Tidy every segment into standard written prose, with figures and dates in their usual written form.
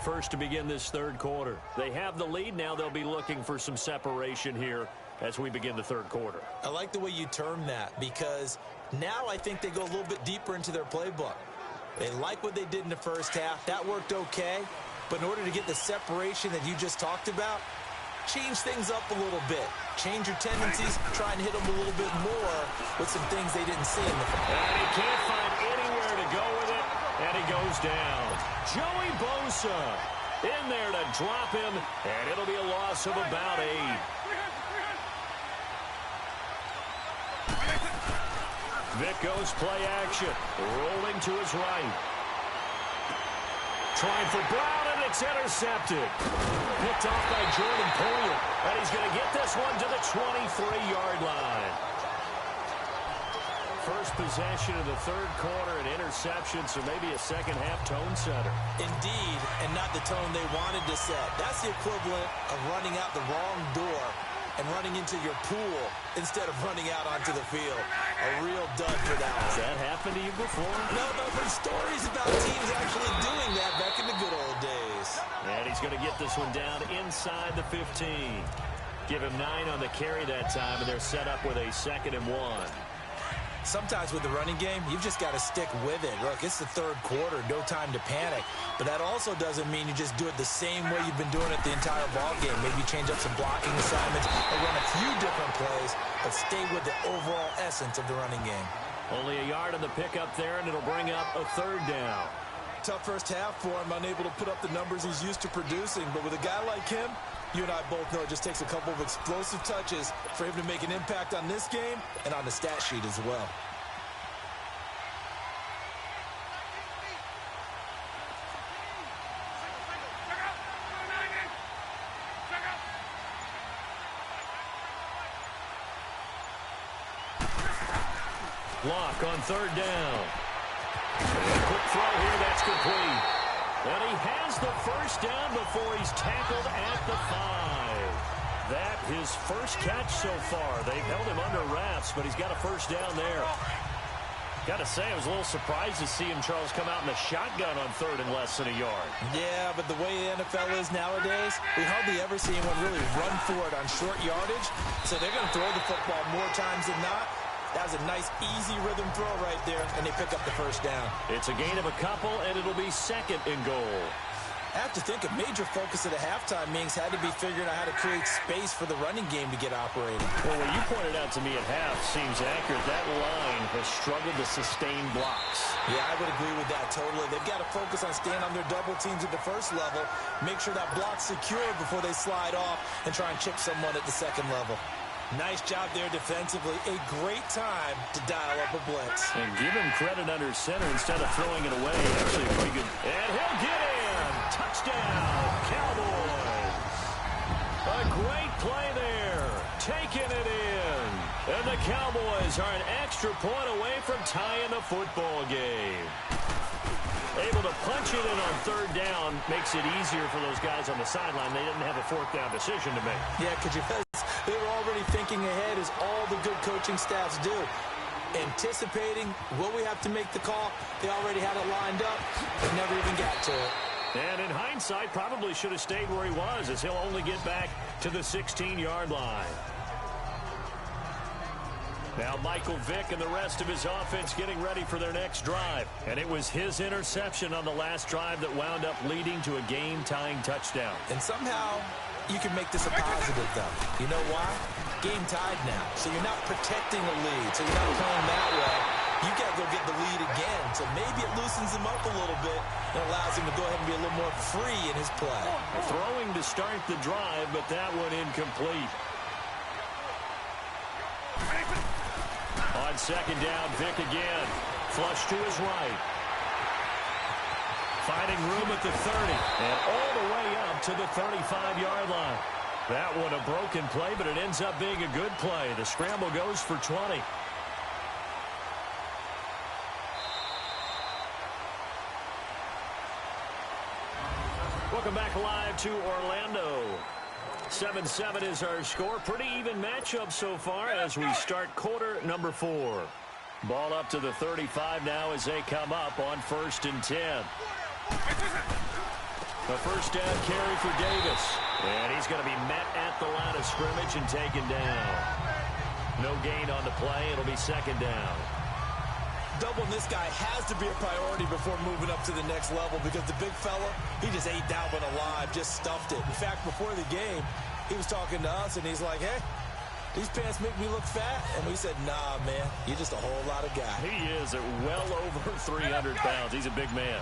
First to begin this third quarter. They have the lead. Now they'll be looking for some separation here as we begin the third quarter. I like the way you term that, because now I think they go a little bit deeper into their playbook. They like what they did in the first half. That worked okay. But in order to get the separation that you just talked about, change things up a little bit. Change your tendencies, try and hit them a little bit more with some things they didn't see in the first. And he can't find anywhere to go with it, and he goes down. Joey Bosa in there to drop him, and it'll be a loss of about 8. Vic goes play action, rolling to his right. Trying for Brown, and it's intercepted. Picked off by Jordan Poyer, and he's going to get this one to the 23-yard line. First possession of the third quarter, an interception, so maybe a second-half tone setter. Indeed, and not the tone they wanted to set. That's the equivalent of running out the wrong door and running into your pool instead of running out onto the field. A real dud for that one. Has that happened to you before? No, but there's stories about teams actually doing that back in the good old days. And he's going to get this one down inside the 15. Give him 9 on the carry that time, and they're set up with a 2nd and 1. Sometimes with the running game, you've just got to stick with it. Look, it's the third quarter, no time to panic. But that also doesn't mean you just do it the same way you've been doing it the entire ball game. Maybe change up some blocking assignments or run a few different plays, but stay with the overall essence of the running game. Only a yard on the pickup there, and it'll bring up a 3rd down. Tough first half for him, unable to put up the numbers he's used to producing. But with a guy like him, you and I both know it just takes a couple of explosive touches for him to make an impact on this game and on the stat sheet as well. Block on 3rd down. Quick throw here, that's complete. And he has the first down before he's tackled at the 5. That his first catch so far. They've held him under wraps, but he's got a first down there. Got to say, I was a little surprised to see him, Charles, come out in the shotgun on 3rd and less than a yard. Yeah, but the way the NFL is nowadays, we hardly ever see anyone really run for it on short yardage. So they're going to throw the football more times than not. That was a nice, easy rhythm throw right there, and they pick up the first down. It's a gain of a couple, and it'll be 2nd and goal. I have to think a major focus of the halftime meetings had to be figuring out how to create space for the running game to get operating. Well, what you pointed out to me at half seems accurate. That line has struggled to sustain blocks. Yeah, I would agree with that totally. They've got to focus on staying on their double teams at the first level, make sure that block's secure before they slide off, and try and chip someone at the 2nd level. Nice job there defensively. A great time to dial up a blitz. And give him credit under center instead of throwing it away. Actually, pretty good. And he'll get in. Touchdown, Cowboys. A great play there. Taking it in. And the Cowboys are an extra point away from tying the football game. Able to punch it in on 3rd down makes it easier for those guys on the sideline. They didn't have a 4th down decision to make. Yeah, because they were already thinking ahead, as all the good coaching staffs do. Anticipating, will we have to make the call? They already had it lined up. They never even got to it. And in hindsight, probably should have stayed where he was, as he'll only get back to the 16-yard line. Now Michael Vick and the rest of his offense getting ready for their next drive. And it was his interception on the last drive that wound up leading to a game-tying touchdown. And somehow you can make this a positive, though. You know why? Game tied now. So you're not protecting a lead. So you're not playing that way. You got to go get the lead again. So maybe it loosens him up a little bit and allows him to go ahead and be a little more free in his play. Throwing to start the drive, but that one incomplete. On 2nd down, Vick again. Flush to his right. Finding room at the 30. And all the way up to the 35-yard line. That one a broken play, but it ends up being a good play. The scramble goes for 20. Welcome back live to Orlando. 7-7 is our score. Pretty even matchup so far as we start quarter number 4. Ball up to the 35 now as they come up on 1st and 10. A first down carry for Davis. And he's going to be met at the line of scrimmage and taken down. No gain on the play. It'll be second down. Doubling this guy has to be a priority before moving up to the next level because the big fella, he just ate that one alive, just stuffed it. In fact, before the game, he was talking to us, and he's like, hey, these pants make me look fat. And we said, nah, man, you're just a whole lot of guy. He is at well over 300 pounds. He's a big man.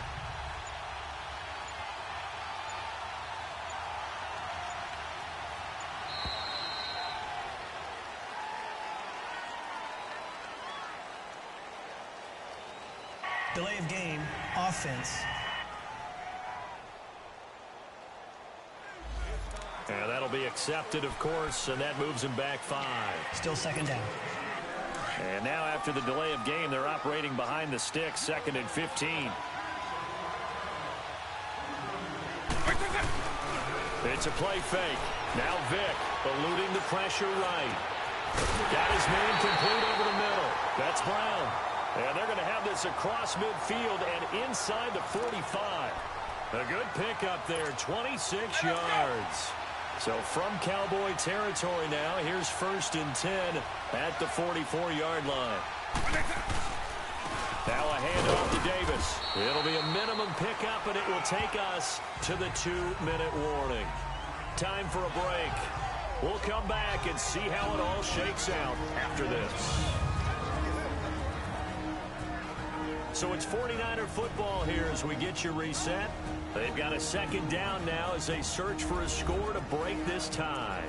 Delay of game, offense. And that'll be accepted, of course, and that moves him back 5. Still second down. And now after the delay of game, they're operating behind the sticks, 2nd and 15. It's a play fake. Now Vick eluding the pressure right. Got his man complete over the middle. That's Brown. And they're going to have this across midfield and inside the 45. A good pickup there, 26 yards. So from Cowboy territory now, here's 1st and 10 at the 44-yard line. Now a handoff to Davis. It'll be a minimum pickup, and it will take us to the 2-minute warning. Time for a break. We'll come back and see how it all shakes out after this. So it's 49er football here as we get you reset. They've got a second down now as they search for a score to break this tie.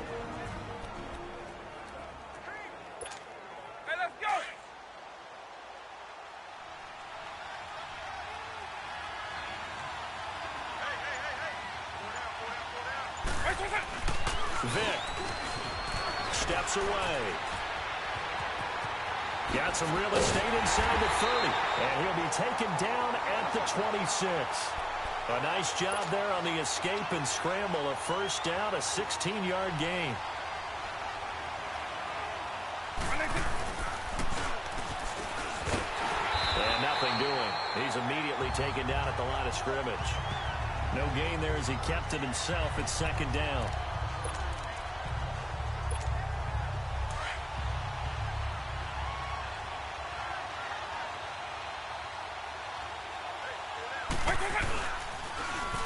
Hey, let's go! Hey. Vick steps away. Got some real estate inside the 30. And he'll be taken down at the 26. A nice job there on the escape and scramble. A first down, a 16-yard gain. And nothing doing. He's immediately taken down at the line of scrimmage. No gain there as he kept it himself at second down.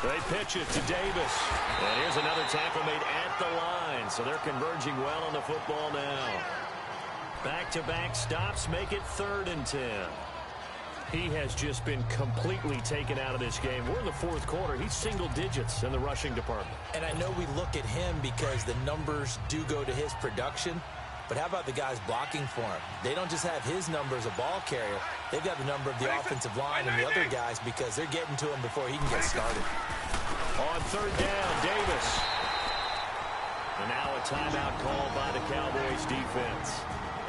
They pitch it to Davis. And here's another tackle made at the line. So they're converging well on the football now. Back-to-back stops make it 3rd and 10. He has just been completely taken out of this game. We're in the 4th quarter. He's single digits in the rushing department. And I know we look at him because the numbers do go to his production. But how about the guys blocking for him? They don't just have his number as a ball carrier. They've got the number of the offensive line and the other guys because they're getting to him before he can get started. On 3rd down, Davis. And now a timeout called by the Cowboys defense.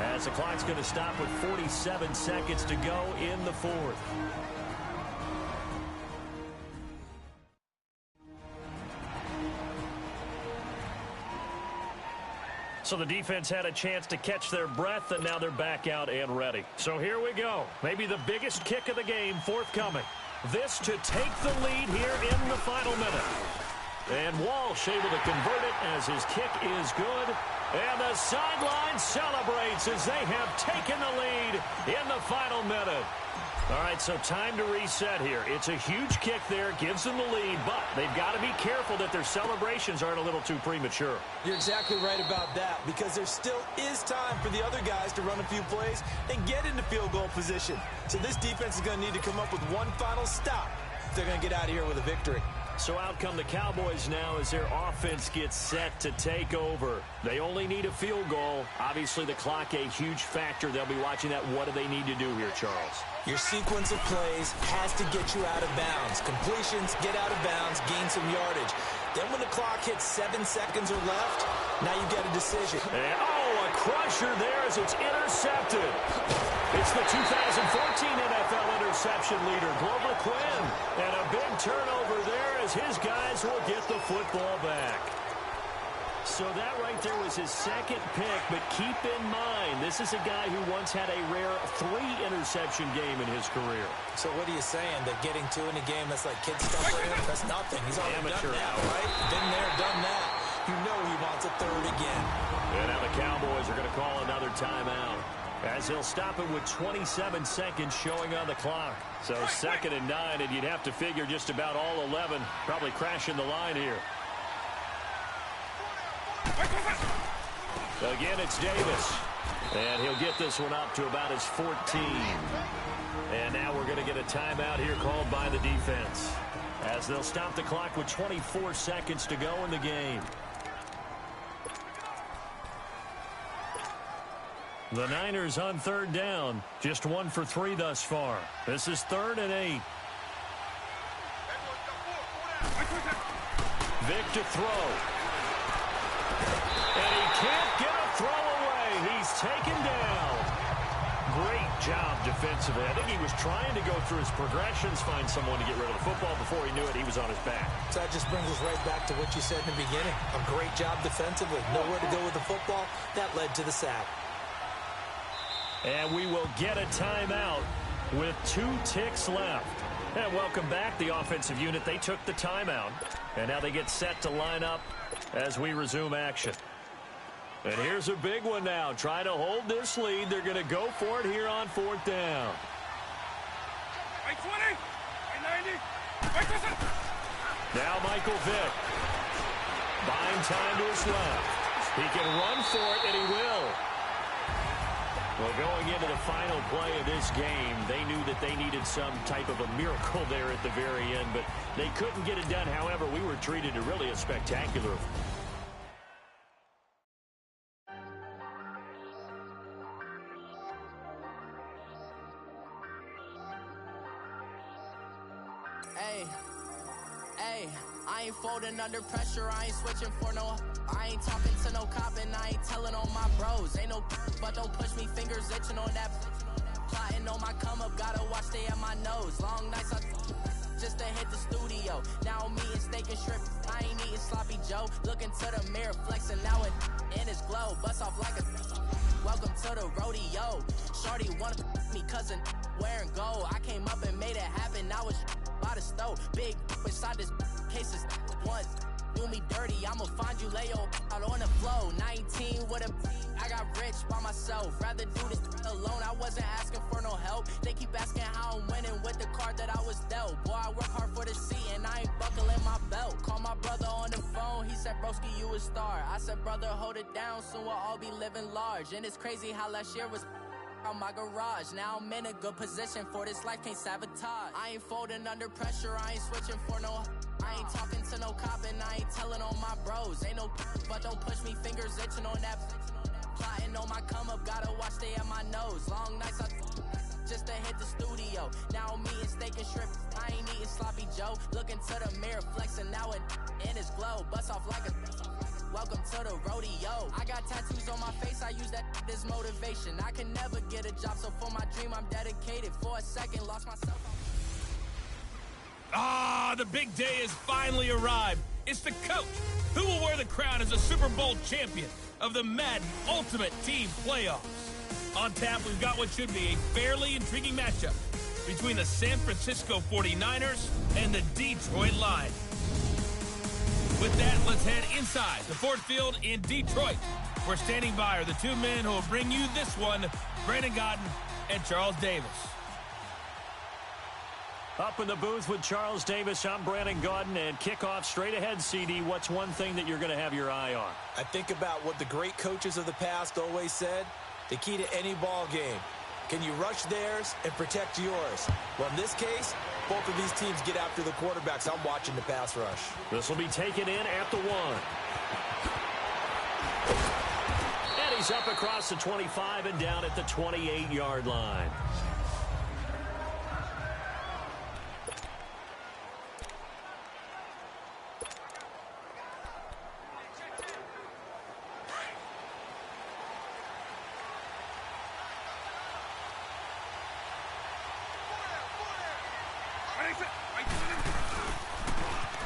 As the clock's going to stop with 47 seconds to go in the 4th. So the defense had a chance to catch their breath, and now they're back out and ready. So here we go. Maybe the biggest kick of the game forthcoming. This to take the lead here in the final minute. And Walsh able to convert it as his kick is good. And the sideline celebrates as they have taken the lead in the final minute. All right, so time to reset here. It's a huge kick there, gives them the lead, but they've got to be careful that their celebrations aren't a little too premature. You're exactly right about that because there still is time for the other guys to run a few plays and get into field goal position. So this defense is going to need to come up with one final stop if they're going to get out of here with a victory. So out come the Cowboys now as their offense gets set to take over. They only need a field goal. Obviously, the clock a huge factor. They'll be watching that. What do they need to do here, Charles? Your sequence of plays has to get you out of bounds. Completions, get out of bounds, gain some yardage. Then when the clock hits 7 seconds or left, now you get a decision. And, a crusher there as it's intercepted. It's the 2014 NFL interception leader, Glover Quinn. And a big turnover there as his guys will get the football back. So that right there was his second pick, but keep in mind, this is a guy who once had a rare 3-interception game in his career. So what are you saying, that getting 2 in a game, that's like kid stuff for him? That's nothing. He's already Amateur done that, right? Been there, done that. You know he wants a 3rd again. And now the Cowboys are going to call another timeout, as he'll stop it with 27 seconds showing on the clock. So 2nd and 9, and you'd have to figure just about all 11 probably crashing the line here. Again, it's Davis. And he'll get this one up to about his 14. And now we're going to get a timeout here called by the defense, as they'll stop the clock with 24 seconds to go in the game. The Niners on 3rd down. Just 1 for 3 thus far. This is 3rd and 8. Vic to throw. And he can't get a throw away. He's taken down. Great job defensively. I think he was trying to go through his progressions, find someone to get rid of the football. Before he knew it, he was on his back. So that just brings us right back to what you said in the beginning. A great job defensively. Nowhere to go with the football. That led to the sack. And we will get a timeout with 2 ticks left. And welcome back, the offensive unit. They took the timeout, and now they get set to line up as we resume action. And here's a big one now. Trying to hold this lead. They're going to go for it here on 4th down. Right 20, right 90, right 20. Now Michael Vick. Buying time to his left. He can run for it, and he will. Well, going into the final play of this game, they knew that they needed some type of a miracle there at the very end, but they couldn't get it done. However, we were treated to really a spectacular. Hey, I ain't folding under pressure, I ain't switching for no. I ain't talking to no cop and I ain't telling on my bros. Ain't no but don't push me, fingers itching on that. Plotting on my come up, gotta watch stay at my nose. Long nights just to hit the studio. Now I'm eating steak and shrimp, I ain't eating sloppy Joe. Looking to the mirror, flexing now it in his glow. Bust off like a welcome to the rodeo. Shorty wanna me cousin wearing gold. I came up and made it happen, I was by the stove. Big inside this cases once. Do me dirty, I'ma find you, lay your out on the floor. 19 with a I got rich by myself. Rather do this alone, I wasn't asking for no help. They keep asking how I'm winning with the card that I was dealt. Boy, I work hard for the seat and I ain't buckling my belt. Call my brother on the phone, he said, broski, you a star. I said, brother, hold it down, soon we'll all be living large. And it's crazy how last year was on my garage. Now I'm in a good position for this life, can't sabotage. I ain't folding under pressure, I ain't switching for no. I ain't talking to no cop and I ain't telling on my bros. Ain't no but don't push me, fingers itching on that. Plotting on my come up, gotta watch stay at my nose. Long nights just to hit the studio. Now I'm eating steak and shrimp, I ain't eating sloppy Joe. Looking to the mirror, flexing now it in his glow. Bust off like a welcome to the rodeo. I got tattoos on my face, I use that as motivation. I can never get a job, so for my dream I'm dedicated. For a second, lost myself. Ah, the big day has finally arrived. It's the coach who will wear the crown as a Super Bowl champion of the Madden Ultimate Team Playoffs. On tap, we've got what should be a fairly intriguing matchup between the San Francisco 49ers and the Detroit Lions. With that, let's head inside the Ford Field in Detroit. We're standing by are the 2 men who will bring you this one, Brandon Gaudin and Charles Davis. Up in the booth with Charles Davis, I'm Brandon Gaudin, and kickoff straight ahead, CD. What's one thing that you're going to have your eye on? I think about what the great coaches of the past always said. The key to any ball game. Can you rush theirs and protect yours? Well, in this case, both of these teams get after the quarterbacks. I'm watching the pass rush. This will be taken in at the 1. And he's up across the 25 and down at the 28-yard line.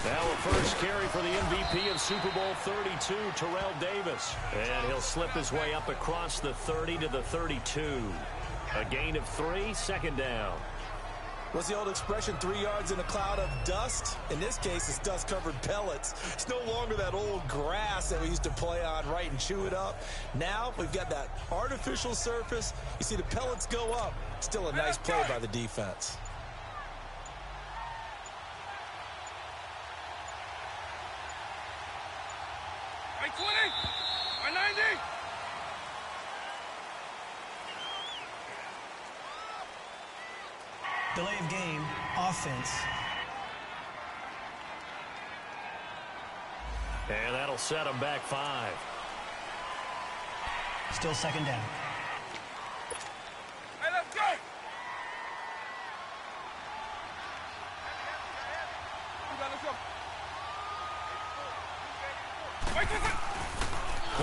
Now a first carry for the MVP of Super Bowl 32, Terrell Davis. And he'll slip his way up across the 30 to the 32. A gain of 3, second down. What's the old expression, 3 yards in a cloud of dust? In this case, it's dust-covered pellets. It's no longer that old grass that we used to play on, right, and chew it up. Now we've got that artificial surface. You see the pellets go up. Still a nice play by the defense. I 20, I 90. Delay of game, offense. And that'll set them back 5. Still second down. Hey, let's go. Let's go.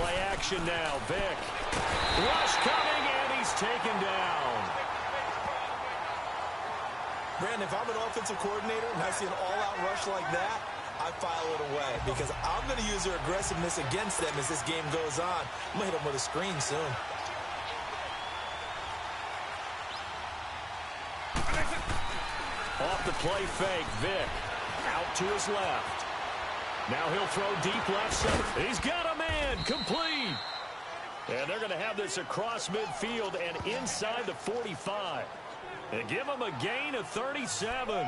Play action now, Vic. Rush coming, and he's taken down. Brandon, if I'm an offensive coordinator and I see an all-out rush like that, I file it away because I'm going to use their aggressiveness against them as this game goes on. I'm going to hit them with a screen soon. Off the play fake, Vic. Out to his left. Now he'll throw deep left center. He's got a man, complete. And they're going to have this across midfield and inside the 45. And give him a gain of 37.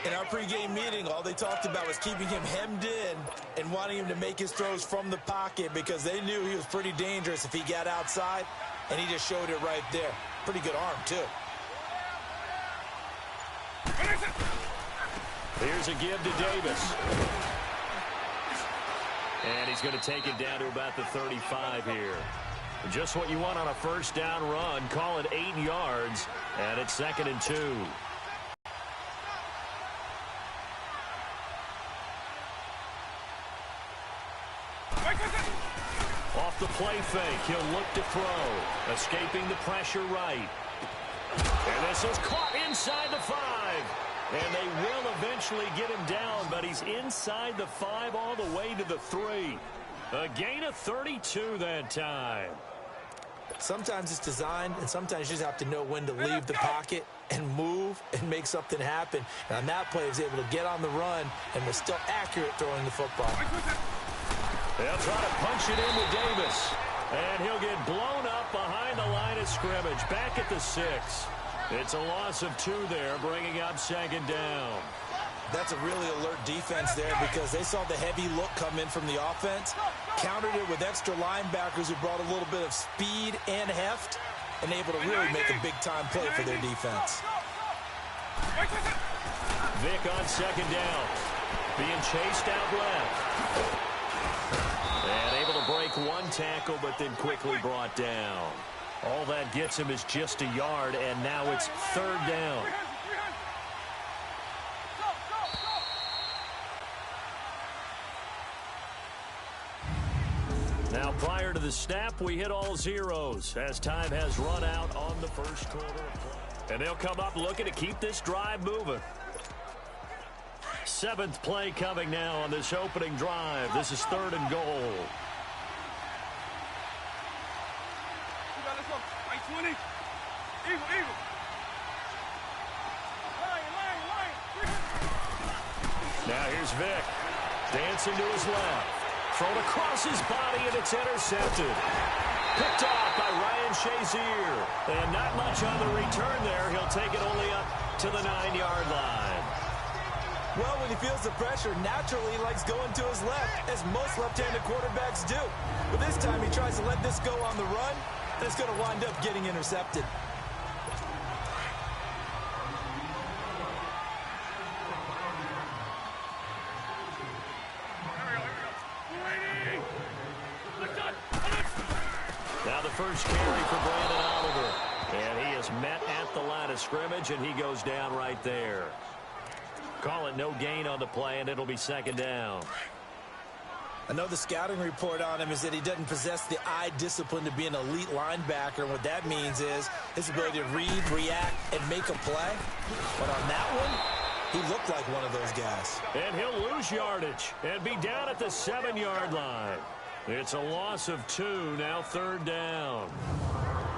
In our pregame meeting, all they talked about was keeping him hemmed in and wanting him to make his throws from the pocket because they knew he was pretty dangerous if he got outside, and he just showed it right there. Pretty good arm, too. Here's a give to Davis. And he's going to take it down to about the 35 here. Just what you want on a first down run. Call it 8 yards, and it's 2nd and 2. Off the play fake, he'll look to throw. Escaping the pressure right. And this is caught inside the 5. And they will eventually get him down, but he's inside the 5 all the way to the 3. A gain of 32 that time. Sometimes it's designed, and sometimes you just have to know when to leave the pocket and move and make something happen. And on that play, he was able to get on the run and was still accurate throwing the football. They'll try to punch it in with Davis. And he'll get blown up behind the line of scrimmage. Back at the 6. It's a loss of 2 there, bringing up 2nd down. That's a really alert defense there because they saw the heavy look come in from the offense, countered it with extra linebackers who brought a little bit of speed and heft, and able to really make a big-time play for their defense. Vic on 2nd down, being chased out left. And able to break 1 tackle, but then quickly brought down. All that gets him is just a yard, and now it's 3rd down. Now, prior to the snap, we hit all zeros as time has run out on the first quarter of play. And they'll come up looking to keep this drive moving. 7th play coming now on this opening drive. This is 3rd and goal. Now here's Vic. Dancing to his left. Thrown across his body, and it's intercepted. Picked off by Ryan Shazier. And not much on the return there. He'll take it only up to the 9-yard line. Well, when he feels the pressure, naturally he likes going to his left, as most left-handed quarterbacks do. But this time he tries to let this go on the run, and it's going to wind up getting intercepted. Now the first carry for Brandon Oliver. And he is met at the line of scrimmage, and he goes down right there. Call it no gain on the play, and it'll be 2nd down. I know the scouting report on him is that he doesn't possess the eye discipline to be an elite linebacker. And what that means is his ability to read, react, and make a play. But on that one, He looked like one of those guys. And he'll lose yardage and be down at the 7-yard line. It's a loss of 2, now 3rd down.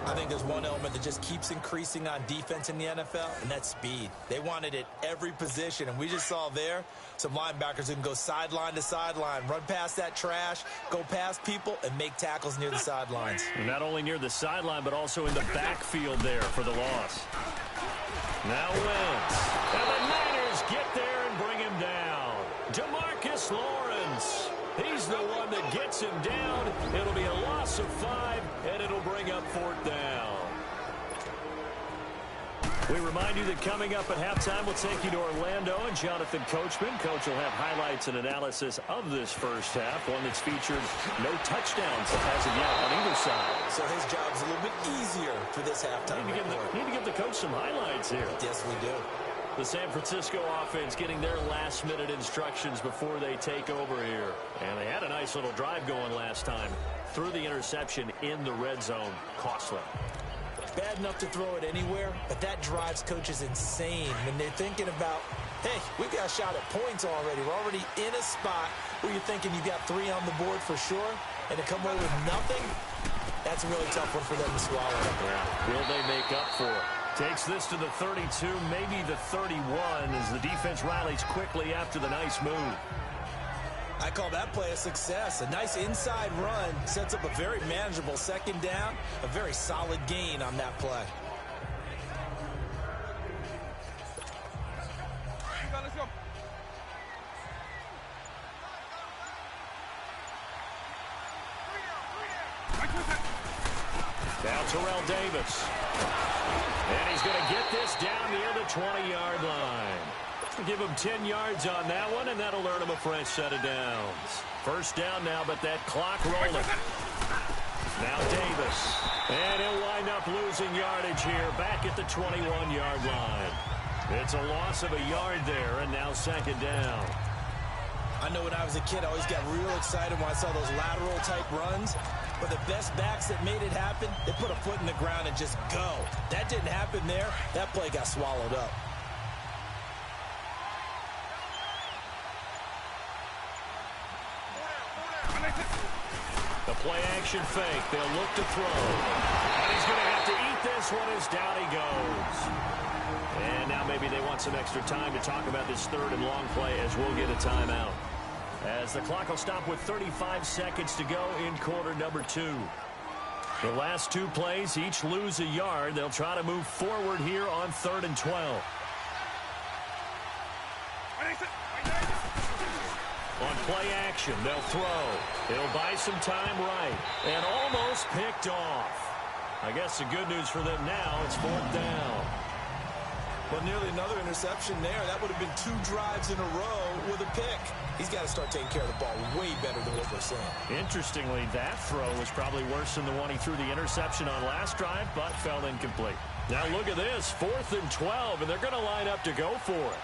I think there's one element that just keeps increasing on defense in the NFL, and that's speed. They want it at every position, and we just saw there some linebackers who can go sideline to sideline, run past that trash, go past people, and make tackles near the sidelines. And not only near the sideline, but also in the backfield there for the loss. Now Wentz. And the Niners get there and bring him down. DeMarcus Lawrence. He's the one that gets him down. It'll be a loss of 5, and it'll bring up 4th down. We remind you that coming up at halftime, we'll take you to Orlando and Jonathan Coachman. Coach will have highlights and analysis of this first half, one that's featured no touchdowns as of yet on either side. So his job's a little bit easier for this halftime. Need to give the coach some highlights here. Yes, we do. The San Francisco offense getting their last-minute instructions before they take over here. And they had a nice little drive going last time. Threw the interception in the red zone. Costly. Bad enough to throw it anywhere, but that drives coaches insane when they're thinking about, hey, we've got a shot at points already. We're already in a spot where you're thinking you've got 3 on the board for sure, and to come away with nothing, that's a really tough one for them to swallow. Yeah. Will they make up for it? Takes this to the 32, maybe the 31, as the defense rallies quickly after the nice move. I call that play a success. A nice inside run sets up a very manageable 2nd down, a very solid gain on that play. Let's go. Now Terrell Davis. And he's going to get this down near the 20-yard line. Give him 10 yards on that one, and that'll earn him a fresh set of downs. First down now, but that clock rolling. Now Davis. And he'll wind up losing yardage here back at the 21-yard line. It's a loss of a yard there, and now 2nd down. I know when I was a kid, I always got real excited when I saw those lateral-type runs. But the best backs that made it happen, they put a foot in the ground and just go. That didn't happen there. That play got swallowed up. The play-action fake. They'll look to throw. And he's going to have to eat this one as down he goes. And now maybe they want some extra time to talk about this 3rd and long play as we'll get a timeout. As the clock will stop with 35 seconds to go in quarter number 2. The last 2 plays each lose a yard. They'll try to move forward here on 3rd and 12. On play action, they'll throw. It'll buy some time right. And almost picked off. I guess the good news for them now, it's 4th down. Well, nearly another interception there. That would have been 2 drives in a row with a pick. He's got to start taking care of the ball way better than what we're seeing. Interestingly, that throw was probably worse than the one he threw the interception on last drive, but fell incomplete. Now look at this, 4th and 12, and they're going to line up to go for it.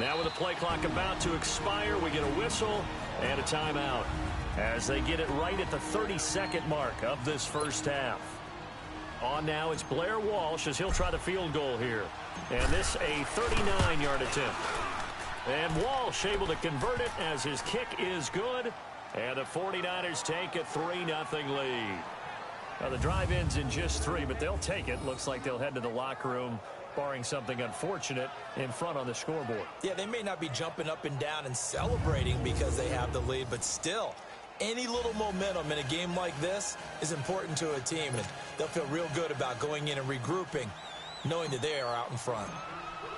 Now with the play clock about to expire, we get a whistle and a timeout as they get it right at the 32nd mark of this first half. On now, it's Blair Walsh as he'll try the field goal here. And this a 39-yard attempt. And Walsh able to convert it as his kick is good. And the 49ers take a 3-0 lead. Now the drive ends in just 3, but they'll take it. Looks like they'll head to the locker room, barring something unfortunate, in front on the scoreboard. Yeah, they may not be jumping up and down and celebrating because they have the lead, but still, any little momentum in a game like this is important to a team, and they'll feel real good about going in and regrouping, knowing that they are out in front.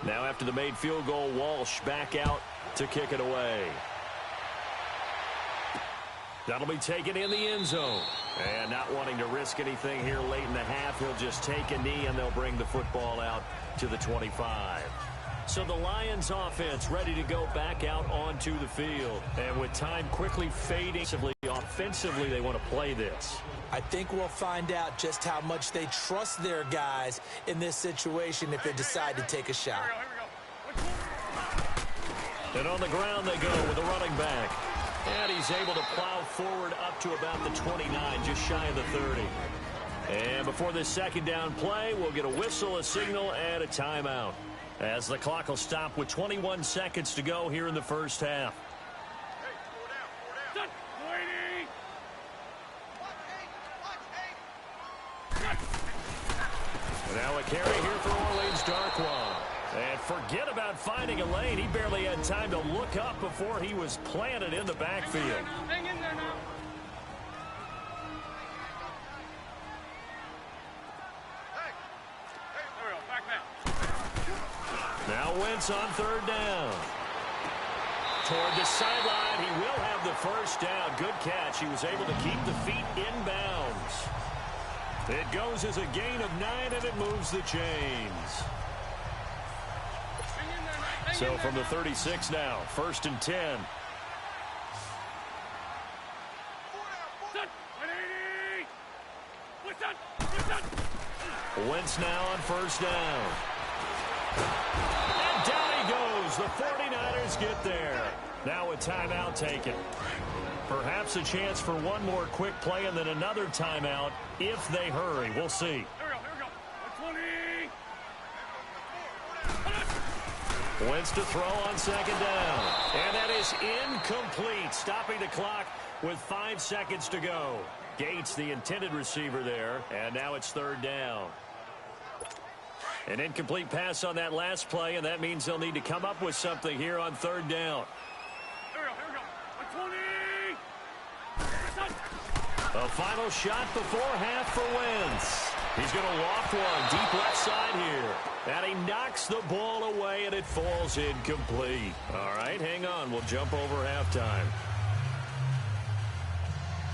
Now after the made field goal, Walsh back out to kick it away. That'll be taken in the end zone. And not wanting to risk anything here late in the half, he'll just take a knee and they'll bring the football out to the 25. So the Lions offense ready to go back out onto the field. And with time quickly fading, offensively they want to play this. I think we'll find out just how much they trust their guys in this situation if they decide to take a shot. And on the ground they go with a running back. And he's able to plow forward up to about the 29, just shy of the 30. And before this second down play, we'll get a whistle, a signal, and a timeout, as the clock will stop with 21 seconds to go here in the first half. Now a carry here for Orleans Darkwa. And forget about finding a lane. He barely had time to look up before he was planted in the backfield. Hang in there now. Now Wentz on third down. Toward the sideline, he will have the first down. Good catch. He was able to keep the feet inbounds. It goes as a gain of 9, and it moves the chains. So from the 36 now, 1st and 10. Wentz now on first down. And down he goes. The 49ers get there. Now a timeout taken. Perhaps a chance for one more quick play and then another timeout if they hurry. We'll see. Here we go. 20. Wentz to throw on second down. And that is incomplete. Stopping the clock with 5 seconds to go. Gates, the intended receiver there. And now it's third down. An incomplete pass on that last play, and that means they'll need to come up with something here on third down. Here we go. 20. A final shot before half for Wentz. He's going to loft one deep left side here. And he knocks the ball away, and it falls incomplete. All right, hang on. We'll jump over halftime.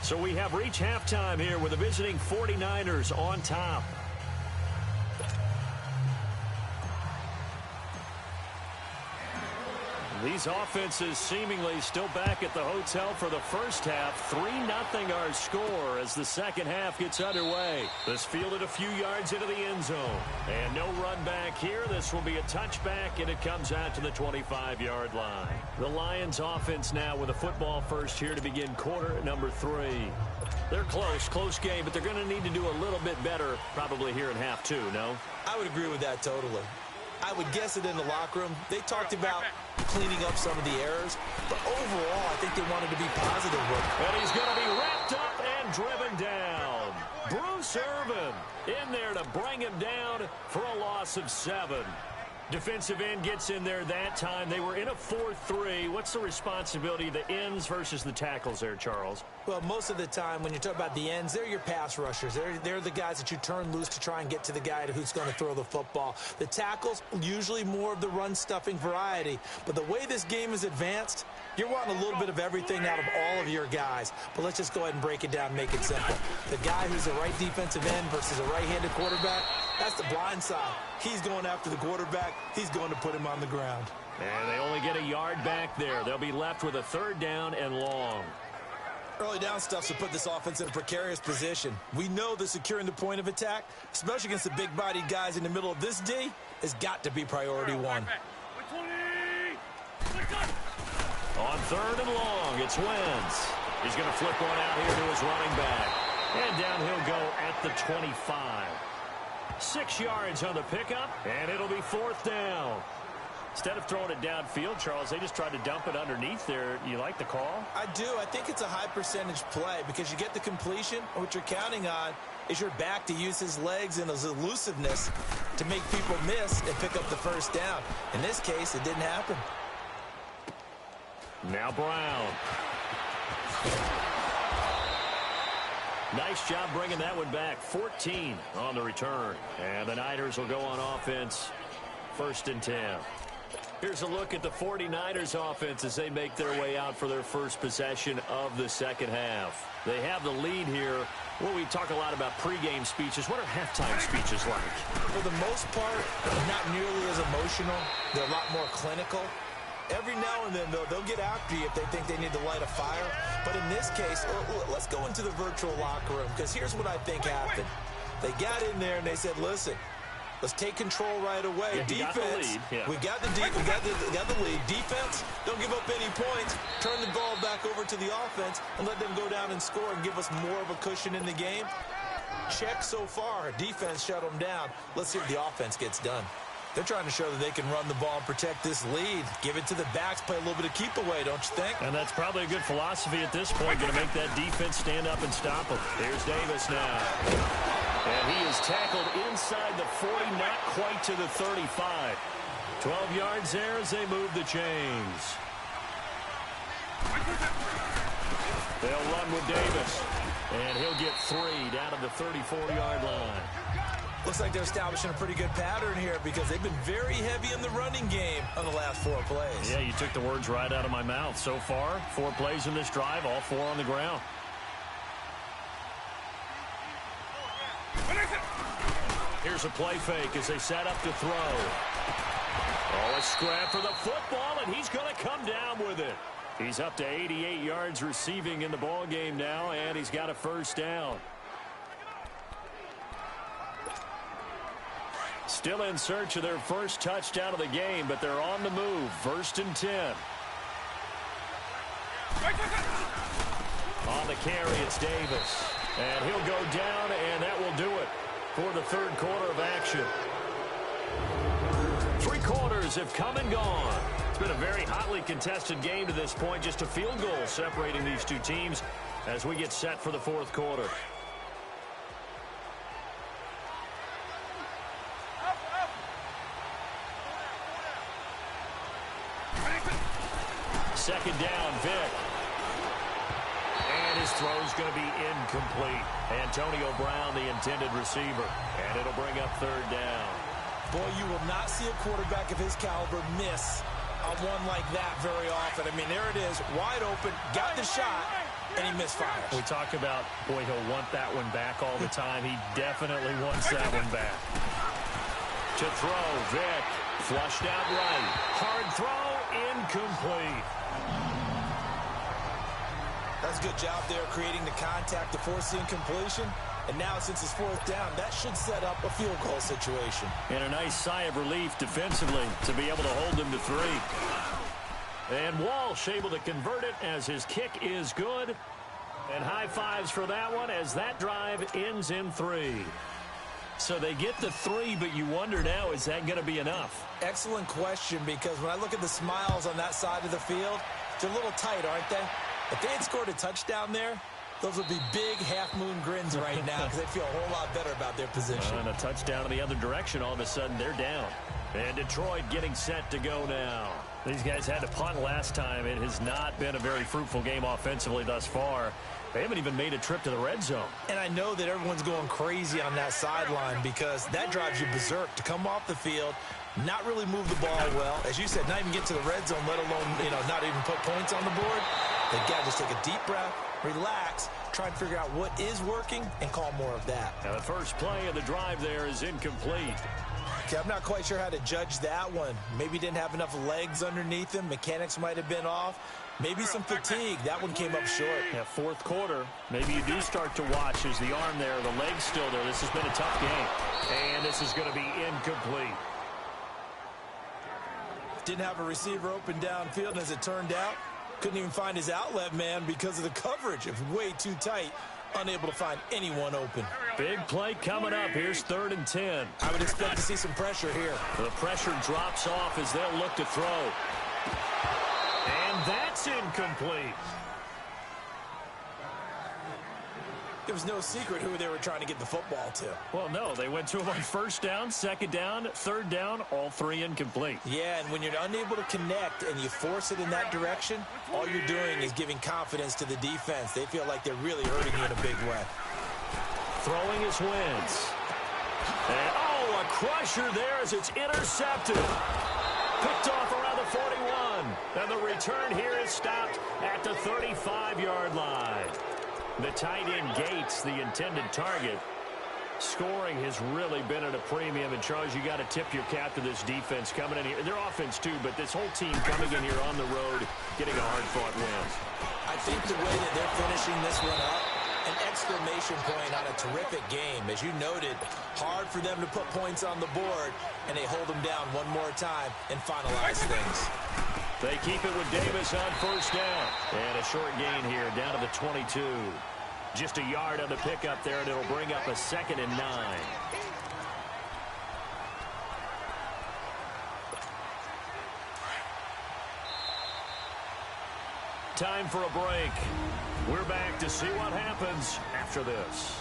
So we have reached halftime here with the visiting 49ers on top. These offenses seemingly still back at the hotel for the first half. 3-0 our score as the second half gets underway. This fielded a few yards into the end zone. And no run back here. This will be a touchback, and it comes out to the 25-yard line. The Lions offense now with a football first here to begin quarter number 3. They're close game, but they're going to need to do a little bit better probably here in half 2, no? I would agree with that totally. I would guess it in the locker room. They talked about cleaning up some of the errors, but overall, I think they wanted to be positive with it. And he's going to be wrapped up and driven down. Bruce Irvin in there to bring him down for a loss of 7. Defensive end gets in there that time. They were in a 4-3. What's the responsibility of the ends versus the tackles there, Charles? Well, most of the time when you talk about the ends, they're your pass rushers. They're the guys that you turn loose to try and get to the guy who's going to throw the football. The tackles, usually more of the run-stuffing variety. But the way this game is advanced, you're wanting a little bit of everything out of all of your guys. But let's just go ahead and break it down and make it simple. The guy who's a right defensive end versus a right-handed quarterback, that's the blind side. He's going after the quarterback. He's going to put him on the ground. And they only get a yard back there. They'll be left with a third down and long. Early down stuff to put this offense in a precarious position. We know that securing the point of attack, especially against the big-bodied guys in the middle of this D, has got to be priority one. On third and long, it's Wentz. He's going to flip one out here to his running back. And down he'll go at the 25. 6 yards on the pickup, and it'll be fourth down. Instead of throwing it downfield, Charles, they just tried to dump it underneath there. You like the call? I do. I think it's a high-percentage play because you get the completion, and what you're counting on is your back to use his legs and his elusiveness to make people miss and pick up the first down. In this case, it didn't happen. Now Brown. Nice job bringing that one back. 14 on the return. And the Niners will go on offense. 1st and 10. Here's a look at the 49ers offense as they make their way out for their first possession of the second half. They have the lead here. Well, we talk a lot about pregame speeches. What are halftime speeches like? For the most part, not nearly as emotional. They're a lot more clinical. Every now and then, though, they'll get after you if they think they need to light a fire. But in this case, let's go into the virtual locker room, because here's what I think happened. They got in there and they said, listen, let's take control right away. Yeah, Defense, we got the lead. Defense, don't give up any points. Turn the ball back over to the offense and let them go down and score and give us more of a cushion in the game. check so far. Defense shut them down. Let's see what the offense gets done. They're trying to show that they can run the ball and protect this lead. Give it to the backs, play a little bit of keep away, don't you think? And that's probably a good philosophy at this point, going to make that defense stand up and stop them. Here's Davis now. And he is tackled inside the 40, not quite to the 35. 12 yards there as they move the chains. They'll run with Davis. And he'll get 3 down to the 34-yard line. Looks like they're establishing a pretty good pattern here because they've been very heavy in the running game on the last 4 plays. Yeah, you took the words right out of my mouth. So far, 4 plays in this drive, all 4 on the ground. Here's a play fake as they set up to throw. Oh, a scrap for the football, and he's going to come down with it. He's up to 88 yards receiving in the ball game now, and he's got a first down. Still in search of their first touchdown of the game, but they're on the move. 1st and 10. On the carry, it's Davis. And he'll go down, and that will do it for the 3rd quarter of action. 3 quarters have come and gone. It's been a very hotly contested game to this point. Just a field goal separating these 2 teams as we get set for the 4th quarter. Second down, Vick. And his throw's going to be incomplete. Antonio Brown, the intended receiver. And it'll bring up 3rd down. Boy, you will not see a quarterback of his caliber miss on one like that very often. I mean, there it is, wide open, got the shot, and he misfires. We talk about, boy, he'll want that one back all the time. He definitely wants that one back. To throw, Vick. Flushed out right. Hard throw, incomplete. That's a good job there creating the contact to force the incompletion. And now since it's 4th down, that should set up a field goal situation. And a nice sigh of relief defensively to be able to hold them to 3. And Walsh able to convert it as his kick is good. And high fives for that one as that drive ends in 3. So they get the 3, but you wonder now, is that going to be enough? Excellent question, because when I look at the smiles on that side of the field, they're a little tight, aren't they? If they had scored a touchdown there, those would be big half-moon grins right now because they feel a whole lot better about their position. And a touchdown in the other direction, all of a sudden they're down. And Detroit getting set to go now. These guys had to punt last time. It has not been a very fruitful game offensively thus far. They haven't even made a trip to the red zone. And I know that everyone's going crazy on that sideline because that drives you berserk to come off the field, not really move the ball well. As you said, not even get to the red zone, let alone, not even put points on the board. They've got to just take a deep breath, relax, try and figure out what is working, and call more of that. Now the first play of the drive there is incomplete. Okay, I'm not quite sure how to judge that one. Maybe didn't have enough legs underneath him. Mechanics might have been off. Maybe some fatigue. That one came up short. Yeah, 4th quarter. Maybe you do start to watch as the arm there, the leg's still there. This has been a tough game. And this is going to be incomplete. Didn't have a receiver open downfield, and as it turned out, couldn't even find his outlet man because of the coverage. It was way too tight. Unable to find anyone open. Big play coming up. Here's 3rd and 10. I would expect to see some pressure here. The pressure drops off as they'll look to throw. And that's incomplete. It was no secret who they were trying to get the football to. Well, no. They went to him on 1st down, 2nd down, 3rd down, all 3 incomplete. Yeah, and when you're unable to connect and you force it in that direction, all you're doing is giving confidence to the defense. They feel like they're really hurting you in a big way. Throwing his Wentz. And, a crusher there as it's intercepted. Picked off around the 41. And the return here is stopped at the 35-yard line. The tight end Gates, the intended target. Scoring has really been at a premium. And, Charles, you got to tip your cap to this defense coming in here. Their offense, too, but this whole team coming in here on the road, getting a hard-fought win. I think the way that they're finishing this one up, an exclamation point on a terrific game. As you noted, hard for them to put points on the board, and they hold them down one more time and finalize things. They keep it with Davis on 1st down. And a short gain here down to the 22. Just a yard on the pickup there, and it'll bring up a 2nd and 9. Time for a break. We're back to see what happens after this.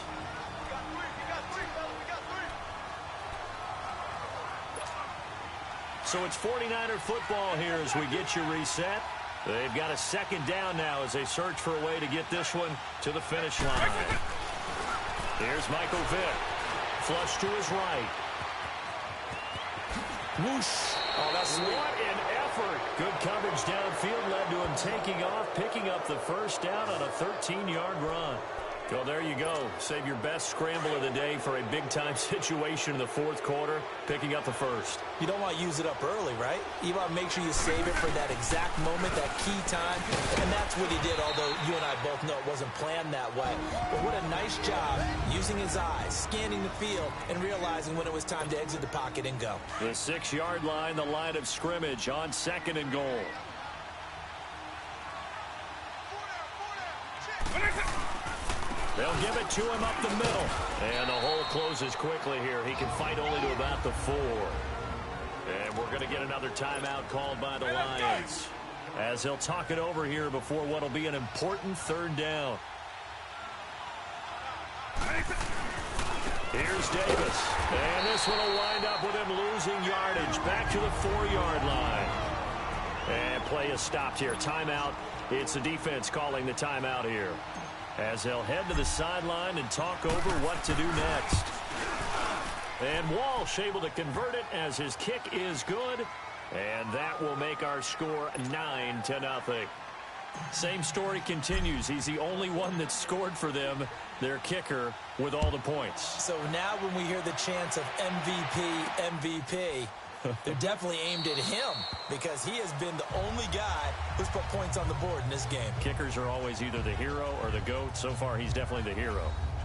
So it's 49er football here as we get you reset. They've got a 2nd down now as they search for a way to get this one to the finish line. Here's Michael Vick. Flush to his right. Whoosh. Oh, that's sweet. What an effort. Good coverage downfield led to him taking off, picking up the 1st down on a 13-yard run. Well, there you go. Save your best scramble of the day for a big-time situation in the 4th quarter, picking up the 1st. You don't want to use it up early, right? You want to make sure you save it for that exact moment, that key time. And that's what he did, although you and I both know it wasn't planned that way. But what a nice job using his eyes, scanning the field, and realizing when it was time to exit the pocket and go. The 6-yard line, the line of scrimmage on 2nd and goal. They'll give it to him up the middle. And the hole closes quickly here. He can fight only to about the 4. And we're going to get another timeout called by the Lions, as they'll talk it over here before what will be an important 3rd down. Here's Davis. And this one will wind up with him losing yardage. Back to the 4-yard line. And play is stopped here. Timeout. It's the defense calling the timeout here, as they'll head to the sideline and talk over what to do next. And Walsh able to convert it as his kick is good. And that will make our score 9-0. Same story continues. He's the only one that scored for them, their kicker, with all the points. So now when we hear the chants of MVP, they're definitely aimed at him, because he has been the only guy who's put points on the board in this game. Kickers are always either the hero or the GOAT. So far, he's definitely the hero.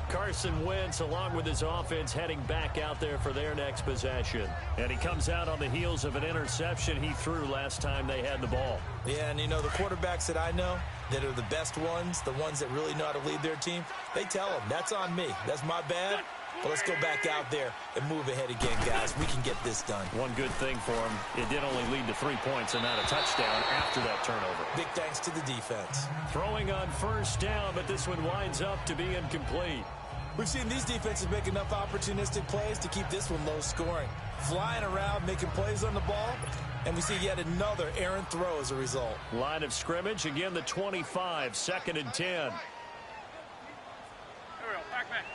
Carson Wentz, along with his offense, heading back out there for their next possession. And he comes out on the heels of an interception he threw last time they had the ball. Yeah, and you know, the quarterbacks that I know that are the best ones, the ones that really know how to lead their team, they tell them, that's on me. That's my bad. But let's go back out there and move ahead again, guys. We can get this done. One good thing for him, it did only lead to 3 points and not a touchdown after that turnover. Big thanks to the defense. Throwing on 1st down, but this one winds up to be incomplete. We've seen these defenses make enough opportunistic plays to keep this one low scoring. Flying around, making plays on the ball, and we see yet another errant throw as a result. Line of scrimmage, again the 25, 2nd and 10.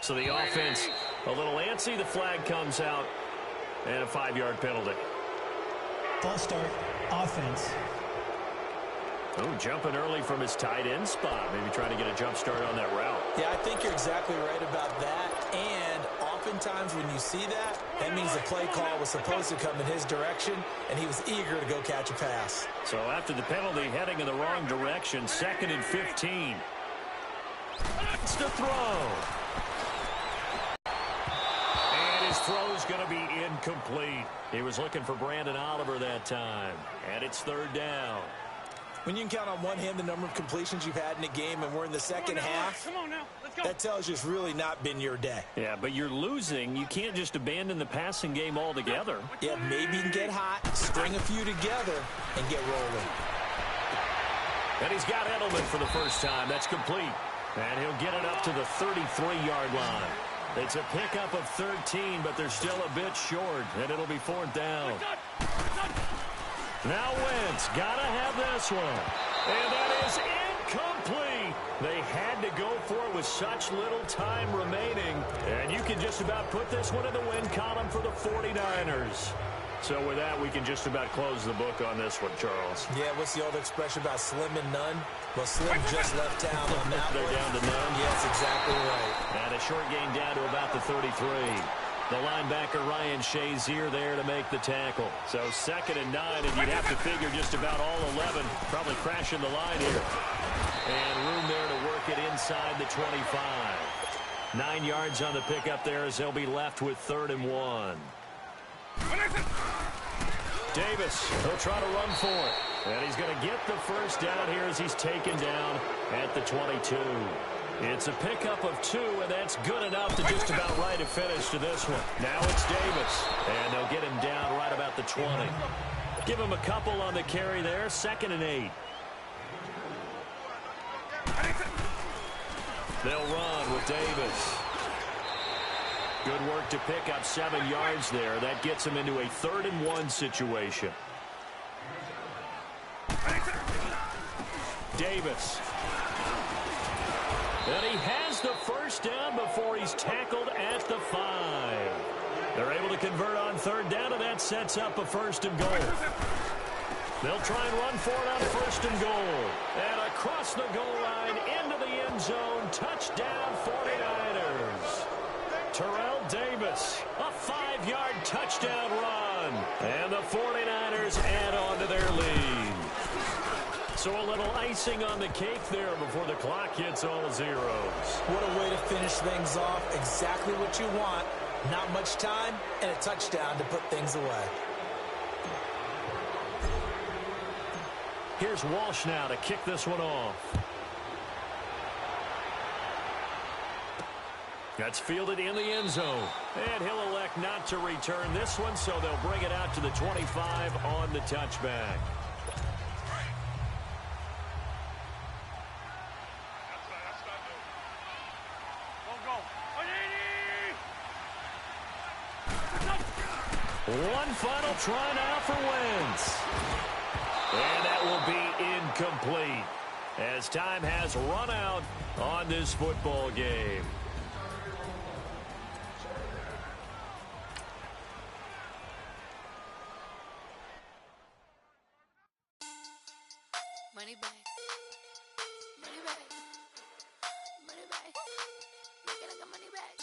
So the offense a little antsy. The flag comes out, and a 5-yard penalty. False start, offense. Oh, jumping early from his tight end spot. Maybe trying to get a jump start on that route. Yeah, I think you're exactly right about that. And oftentimes when you see that, that means the play call was supposed to come in his direction, and he was eager to go catch a pass. So after the penalty, heading in the wrong direction, 2nd and 15. It's the throw. Throw's going to be incomplete. He was looking for Brandon Oliver that time. And it's 3rd down. When you can count on one hand the number of completions you've had in a game, and we're in the second half, Come on now. Let's go. that tells you it's really not been your day. Yeah, but you're losing. You can't just abandon the passing game altogether. Yeah, maybe you can get hot, string a few together, and get rolling. And he's got Edelman for the first time. That's complete. And he'll get it up to the 33-yard line. It's a pickup of 13, but they're still a bit short, and it'll be 4th down. Now Wentz, gotta have this one. And that is incomplete. They had to go for it with such little time remaining. And you can just about put this one in the win column for the 49ers. So with that, we can just about close the book on this one, Charles. Yeah, what's the old expression about slim and none? Well, Slim just left town on that They're one. down to none. Yes, exactly right. And a short gain down to about the 33. The linebacker Ryan Shazier there to make the tackle. So 2nd and 9, and you'd have to figure just about all 11 probably crashing the line here. And room there to work it inside the 25. 9 yards on the pickup there as they'll be left with 3rd and 1. Davis, he'll try to run for it. And he's going to get the first down here as he's taken down at the 22. It's a pickup of 2, and that's good enough to just about write a finish to this one. Now it's Davis, and they'll get him down right about the 20. Give him a couple on the carry there, 2nd and 8. They'll run with Davis. Good work to pick up 7 yards there. That gets him into a 3rd and 1 situation. Davis. And he has the first down before he's tackled at the 5. They're able to convert on 3rd down, and that sets up a 1st and goal. They'll try and run for it on 1st and goal. And across the goal line into the end zone. Touchdown 49ers. Terrell Davis, a 5-yard touchdown run. And the 49ers add on to their lead. So a little icing on the cake there before the clock hits all zeros. What a way to finish things off. Exactly what you want. Not much time and a touchdown to put things away. Here's Walsh now to kick this one off. That's fielded in the end zone. And he'll elect not to return this one, so they'll bring it out to the 25 on the touchback. One final try now for Wentz. And that will be incomplete as time has run out on this football game. Money back. Money back. Money back. Make it like a money back.